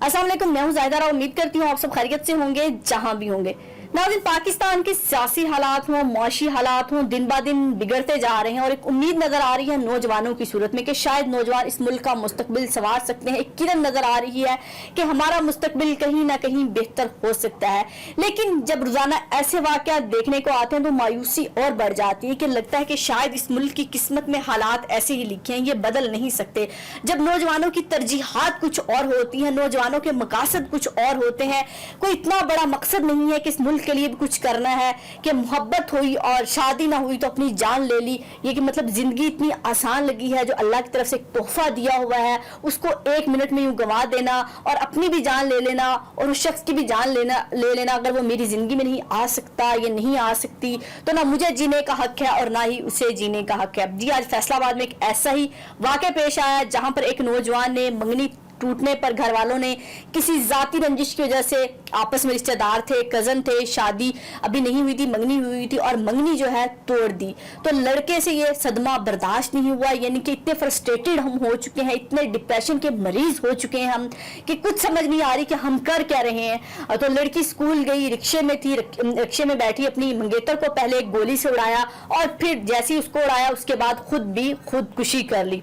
अस्सलाम वालेकुम, मैं हूं ज़ाहिदा राव। उम्मीद करती हूँ आप सब खैरियत से होंगे जहां भी होंगे। नाज़रीन, पाकिस्तान के सियासी हालात हों, मुआशी हालात हों, दिन ब दिन बिगड़ते जा रहे हैं और एक उम्मीद नजर आ रही है नौजवानों की सूरत में कि शायद नौजवान इस मुल्क का मुस्तकबिल संवार सकते हैं। एक किरण नजर आ रही है कि हमारा मुस्तकबिल कहीं ना कहीं बेहतर हो सकता है। लेकिन जब रोजाना ऐसे वाक़यात देखने को आते हैं तो मायूसी और बढ़ जाती है कि लगता है कि शायद इस मुल्क की किस्मत में हालात ऐसे ही लिखे हैं, ये बदल नहीं सकते। जब नौजवानों की तरजीहात कुछ और होती हैं, नौजवानों के मकासद कुछ और होते हैं, कोई इतना बड़ा मकसद नहीं है कि इस मुल्क के लिए भी कुछ करना है कि मोहब्बत हुई और शादी ना हुई तो अपनी जान ले ली। ये कि मतलब जिंदगी इतनी आसान लगी है, जो अल्लाह की तरफ से एक तोहफा दिया हुआ है, उसको एक मिनट में यूं गंवा देना और अपनी भी जान ले लेना और उस शख्स की भी जान ले लेना। अगर वो मेरी जिंदगी में नहीं आ सकता या नहीं आ सकती तो ना मुझे जीने का हक है और ना ही उसे जीने का हक है। जी, आज फैसलाबाद में एक ऐसा ही वाक़या पेश आया जहां पर एक नौजवान ने मंगनी टूटने पर घर वालों ने किसी जाती रंजिश की वजह से, आपस में रिश्तेदार थे, कजन थे, शादी अभी नहीं हुई थी, मंगनी हुई थी और मंगनी जो है तोड़ दी। तो लड़के से ये सदमा बर्दाश्त नहीं हुआ, यानी कि इतने फ्रस्ट्रेटेड हम हो चुके हैं, इतने डिप्रेशन के मरीज हो चुके हैं हम कि कुछ समझ नहीं आ रही कि हम कर क्या रहे हैं। तो लड़की स्कूल गई, रिक्शे में थी, रिक्शे में बैठी अपनी मंगेतर को पहले एक गोली से उड़ाया और फिर जैसे ही उसको उड़ाया उसके बाद खुद भी खुदकुशी कर ली,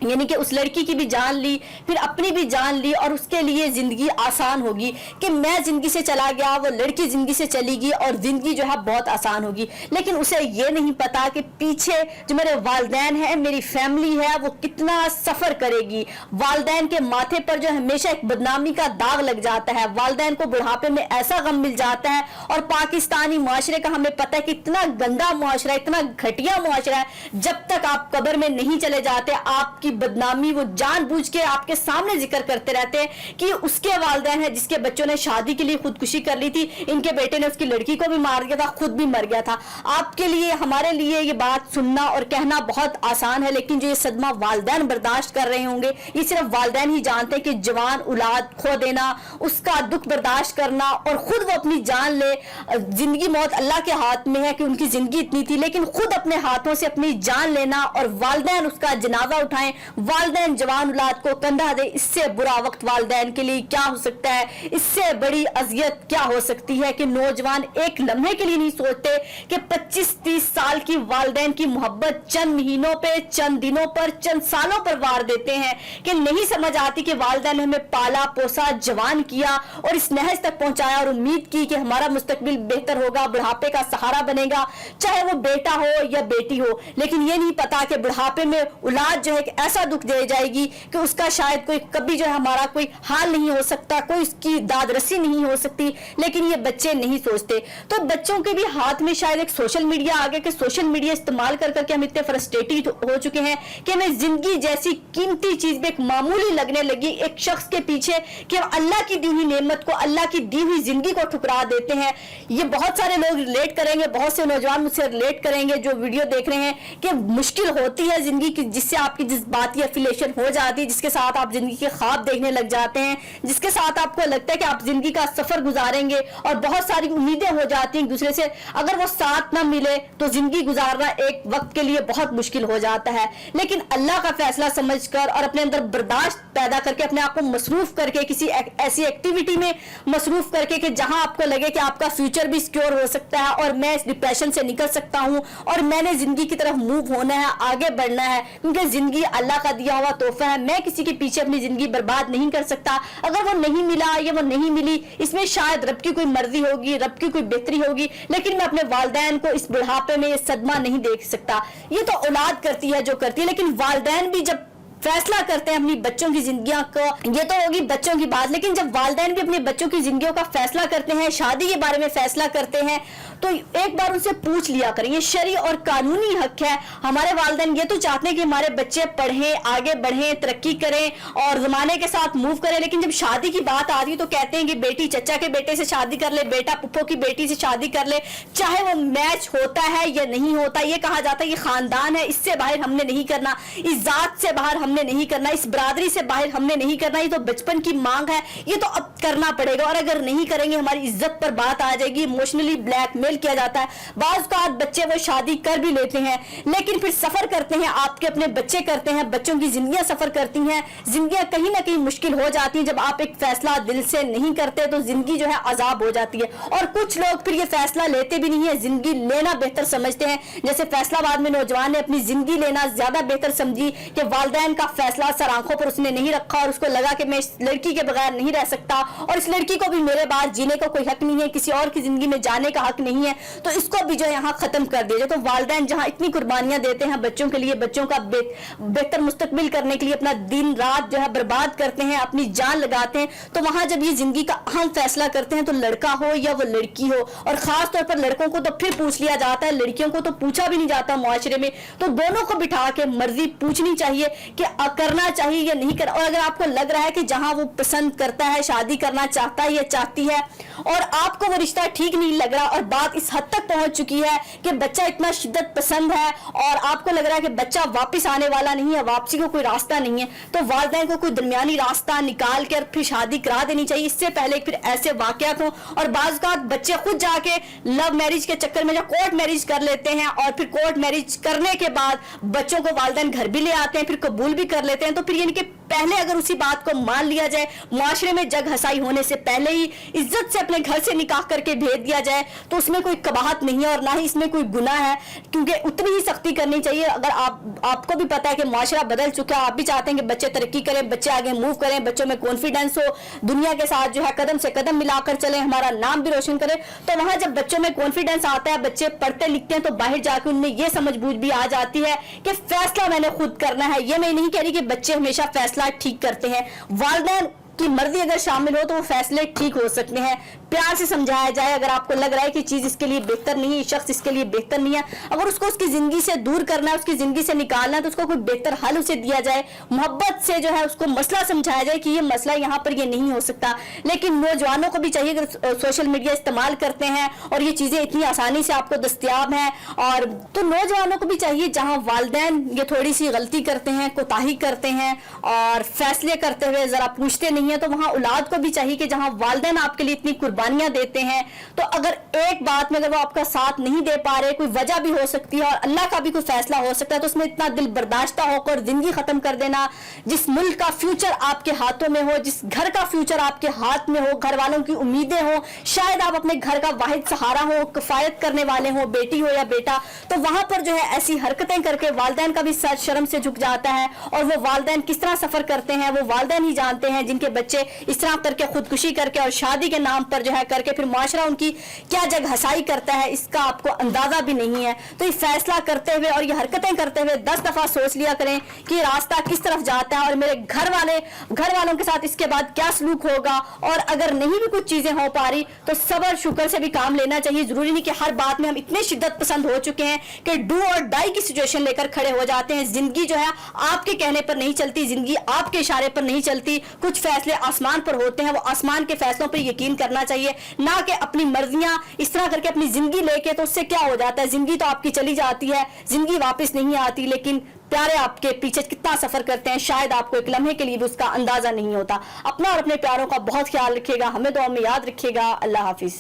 यानी कि उस लड़की की भी जान ली, फिर अपनी भी जान ली और उसके लिए जिंदगी आसान होगी कि मैं जिंदगी से चला गया, वो लड़की जिंदगी से चली गई और जिंदगी जो है बहुत आसान होगी। लेकिन उसे ये नहीं पता कि पीछे जो मेरे वालिदैन हैं, मेरी फैमिली है, वो कितना सफर करेगी। वालिदैन के माथे पर जो हमेशा एक बदनामी का दाग लग जाता है, वालिदैन को बुढ़ापे में ऐसा गम मिल जाता है। और पाकिस्तानी मुआशरे का हमें पता है कि इतना गंदा मुआशरा, इतना घटिया मुआशरा है, जब तक आप कब्र में नहीं चले जाते आपकी बदनामी वो जानबूझ के आपके सामने जिक्र करते रहते हैं कि उसके वालिदैन है जिसके बच्चों ने शादी के लिए खुदकुशी कर ली थी, इनके बेटे ने उसकी लड़की को भी मार दिया था, खुद भी मर गया था। आपके लिए, हमारे लिए ये बात सुनना और कहना बहुत आसान है, लेकिन जो ये सदमा वालिदैन बर्दाश्त कर रहे होंगे, ये सिर्फ वालिदैन ही जानते हैं कि जवान औलाद खो देना, उसका दुख बर्दाश्त करना और खुद वो अपनी जान ले। जिंदगी मौत अल्लाह के हाथ में है कि उनकी जिंदगी इतनी थी, लेकिन खुद अपने हाथों से अपनी जान लेना और वालिदैन उसका जनाजा उठाएं, वालिदैन जवान औलाद को कंधा दे, इससे बुरा वक्त वालिदैन के लिए क्या हो सकता है, इससे बड़ी अजियत क्या हो सकती है कि नौजवान एक लम्हे के लिए नहीं सोचते कि 25-30 साल की वालिदैन की मोहब्बत चंद महीनों पे, चंद दिनों पर, चंद सालों पर वार देते हैं कि नहीं समझ आती कि वालिदैन ने हमें पाला पोसा, जवान किया और इस नहज तक पहुंचाया और उम्मीद की कि हमारा मुस्तकबिल बेहतर होगा, बुढ़ापे का सहारा बनेगा, चाहे वो बेटा हो या बेटी हो। लेकिन ये नहीं पता कि बुढ़ापे में औलाद जो है ऐसा दुख दे जाएगी कि उसका शायद कोई कभी जो है हमारा कोई हाल नहीं हो सकता, कोई उसकी दाद रसी नहीं हो सकती। लेकिन ये बच्चे नहीं सोचते। तो बच्चों के भी हाथ में शायद एक सोशल मीडिया आ गया कि सोशल मीडिया इस्तेमाल कर करके हम इतने फ्रस्ट्रेटेड हो चुके हैं कि हमें जिंदगी जैसी कीमती चीज भी एक मामूली लगने लगी, एक शख्स के पीछे कि हम अल्लाह की दी हुई नेमत को, अल्लाह की दी हुई जिंदगी को ठुकरा देते हैं। ये बहुत सारे लोग रिलेट करेंगे, बहुत से नौजवान मुझसे रिलेट करेंगे जो वीडियो देख रहे हैं कि मुश्किल होती है जिंदगी की, जिससे आपकी जज्बाती एफिलिएशन हो जाती है, जिसके साथ आप जिंदगी के ख्वाब देखने लग जाते हैं, जिसके साथ आपको लगता है कि आप जिंदगी का सफर गुजारेंगे और बहुत सारी उम्मीदें हो जाती हैं दूसरे से। अगर वो साथ ना मिले तो जिंदगी गुजारना एक वक्त के लिए बहुत मुश्किल हो जाता है। लेकिन अल्लाह का फैसला समझकर और अपने अंदर बर्दाश्त पैदा करके, अपने आप को मसरूफ करके, किसी ऐसी एक्टिविटी में मसरूफ करके कि जहां आपको लगे कि आपका फ्यूचर भी सिक्योर हो सकता है और मैं इस डिप्रेशन से निकल सकता हूं और मैंने जिंदगी की तरफ मूव होना है, आगे बढ़ना है, क्योंकि जिंदगी अल्लाह का दिया हुआ तोहफा है। मैं किसी के पीछे अपनी जिंदगी बर्बाद नहीं कर सकता। अगर वो नहीं मिला या वो नहीं मिली, इसमें शायद रब की कोई मर्जी होगी, रब की कोई बेहतरी होगी, लेकिन मैं अपने वालिदैन को इस बुढ़ापे में ये सदमा नहीं देख सकता। ये तो औलाद करती है जो करती है, लेकिन वालिदैन भी जब फैसला करते हैं अपनी बच्चों की जिंदगियों को, ये तो होगी बच्चों की बात, लेकिन जब वालिदैन भी अपने बच्चों की जिंदगियों का फैसला करते हैं, शादी के बारे में फैसला करते हैं, तो एक बार उनसे पूछ लिया करें। ये शरई और कानूनी हक है। हमारे वालिदैन ये तो चाहते हैं कि हमारे बच्चे पढ़ें, आगे बढ़ें, तरक्की करें और जमाने के साथ मूव करें, लेकिन जब शादी की बात आती है तो कहते हैं कि बेटी चचा के बेटे से शादी कर ले, बेटा पुप्पो की बेटी से शादी कर ले, चाहे वो मैच होता है या नहीं होता। ये कहा जाता है कि खानदान है, इससे बाहर हमने नहीं करना, इस जात से बाहर हमने नहीं करना, इस बरादरी से बाहर हमने नहीं करना, ये तो बचपन की मांग है, ये तो अब करना पड़ेगा और अगर नहीं करेंगे हमारी इज्जत पर बात आ जाएगी, इमोशनली ब्लैकमेल मेल किया जाता है। बाज़ औक़ात बच्चे वो शादी कर भी लेते हैं, लेकिन फिर सफ़र करते हैं, आपके अपने बच्चे करते हैं, बच्चों की ज़िंदगियाँ सफ़र करती हैं, ज़िंदगियाँ कहीं ना कहीं मुश्किल हो जाती हैं। जब आप एक फ़ैसला दिल से नहीं करते तो ज़िंदगी जो है अजाब हो जाती है। और कुछ लोग फिर ये फ़ैसला लेते भी नहीं है, ज़िंदगी लेना बेहतर समझते हैं। जैसे फैसलाबाद में नौजवान ने अपनी ज़िंदगी लेना ज़्यादा बेहतर समझी कि वालिदैन का फैसला सर आंखों पर उसने नहीं रखा और उसको लगा कि मैं इस लड़की के बगैर नहीं रह सकता और इस लड़की को भी मेरे बाद जीने का कोई हक नहीं है, किसी और की ज़िंदगी में जाने का हक नहीं है, तो इसको भी जो यहाँ ख़त्म कर दिया जाए। तो वालिदैन जहाँ इतनी कुर्बानियाँ देते हैं बच्चों के लिए, बच्चों का बेहतर मुस्तकबिल करने के लिए अपना दिन रात जो है बर्बाद करते हैं, अपनी जान लगाते हैं, तो वहाँ जब ये ज़िंदगी का अहम फैसला करते हैं तो लड़का हो या वो लड़की हो, और ख़ास तौर पर लड़कों को तो फिर पूछ लिया जाता है, लड़कियों को तो पूछा भी नहीं जाता मुआशरे में, तो दोनों को बिठा के मर्जी पूछनी चाहिए कि करना चाहिए या नहीं करना। और अगर आपको लग रहा है कि जहां वो पसंद करता है, शादी करना चाहता है या चाहती है, और आपको वो रिश्ता ठीक नहीं लग रहा और बात इस हद तक पहुंच चुकी है कि बच्चा इतना शिद्दत पसंद है और आपको लग रहा है कि बच्चा वापस आने वाला नहीं है, वापसी को कोई रास्ता नहीं है, तो वालिदैन को कोई दरमियानी रास्ता निकाल कर फिर शादी करा देनी चाहिए, इससे पहले फिर ऐसे वाकयात हों। और बाज़ औक़ात बच्चे खुद जाके लव मैरिज के चक्कर में जो कोर्ट मैरिज कर लेते हैं और फिर कोर्ट मैरिज करने के बाद बच्चों को वालिदैन घर भी ले आते हैं, फिर कबूल भी कर लेते हैं। तो फिर यानी कि पहले अगर उसी बात को मान लिया जाए, मुआशरे में जग हसाई होने से पहले ही इज्जत से अपने घर से निकाह करके भेज दिया जाए, तो उसमें कोई कबाहत नहीं है और ना ही इसमें कोई गुनाह है, क्योंकि उतनी ही सख्ती करनी चाहिए। अगर आपको भी पता है कि मुआशरा बदल चुका है, आप भी चाहते हैं कि बच्चे तरक्की करें, बच्चे आगे मूव करें, बच्चों में कॉन्फिडेंस हो, दुनिया के साथ जो है कदम से कदम मिलाकर चलें, हमारा नाम भी रोशन करें, तो वहां जब बच्चों में कॉन्फिडेंस आता है, बच्चे पढ़ते लिखते हैं, तो बाहर जाकर उनमें यह समझ बूझ भी आ जाती है कि फैसला मैंने खुद करना है। ये मैं नहीं कह रही कि बच्चे हमेशा फैसला ठीक करते हैं, वालिदैन की मर्जी अगर शामिल हो तो वो फैसले ठीक हो सकते हैं। प्यार से समझाया जाए, अगर आपको लग रहा है कि चीज इसके लिए बेहतर नहीं है, शख्स इसके लिए बेहतर नहीं है, अगर उसको उसकी जिंदगी से दूर करना है, उसकी जिंदगी से निकालना है, तो उसको कोई बेहतर हल उसे दिया जाए, मोहब्बत से जो है उसको मसला समझाया जाए कि ये मसला यहाँ पर ये नहीं हो सकता। लेकिन नौजवानों को भी चाहिए, अगर सोशल मीडिया इस्तेमाल करते हैं और ये चीजें इतनी आसानी से आपको दस्तयाब हैं, और तो नौजवानों को भी चाहिए जहाँ वालिदैन ये थोड़ी सी गलती करते हैं, कोताही करते हैं और फैसले करते हुए जरा पूछते नहीं है, तो वहाँ औलाद को भी चाहिए कि जहाँ वालिदैन आपके लिए इतनी कुर्बानियां देते हैं, तो अगर एक बात में अगर वो आपका साथ नहीं दे पा रहे, कोई वजह भी हो सकती है और अल्लाह का भी कोई फैसला हो सकता है, तो उसमें इतना दिल बर्दाश्ता होकर जिंदगी खत्म कर देना। जिस मुल्क का फ्यूचर आपके हाथों में हो, जिस घर का फ्यूचर आपके हाथ में हो, घर वालों की उम्मीदें हो, शायद आप अपने घर का वाहिद सहारा हो, किफायत करने वाले हो, बेटी हो या बेटा, तो वहां पर जो है ऐसी हरकतें करके वालिदैन का भी सर शर्म से झुक जाता है। और वो वालिदैन किस तरह सफर करते हैं वो वालिदैन ही जानते हैं, जिनके बच्चे इस तरह करके खुदकुशी करके और शादी के नाम पर जो है करके फिर मुआशरा उनकी क्या जग हसाई करता है, इसका आपको अंदाजा भी नहीं है। तो ये फैसला करते हुए और ये हरकतें करते हुए 10 दफा सोच लिया करें कि रास्ता किस तरफ जाता है और मेरे घर वालों के साथ इसके बाद क्या सलूक होगा। और अगर नहीं भी कुछ चीजें हो पा रही तो सबर शुक्र से भी काम लेना चाहिए। जरूरी नहीं कि हर बात में हम इतने शिद्दत पसंद हो चुके हैं कि डू और डाई की सिचुएशन लेकर खड़े हो जाते हैं। जिंदगी जो है आपके कहने पर नहीं चलती, जिंदगी आपके इशारे पर नहीं चलती, कुछ फैसले आसमान पर होते हैं, वो आसमान के फैसलों पर यकीन करना चाहिए, ना कि अपनी मर्जियां इस तरह करके अपनी जिंदगी लेके। तो उससे क्या हो जाता है, जिंदगी तो आपकी चली जाती है, जिंदगी वापस नहीं आती, लेकिन प्यारे आपके पीछे कितना सफर करते हैं शायद आपको एक लम्हे के लिए भी उसका अंदाजा नहीं होता। अपना और अपने प्यारों का बहुत ख्याल रखिएगा, हमें दुआ में याद रखिएगा। अल्लाह हाफिज।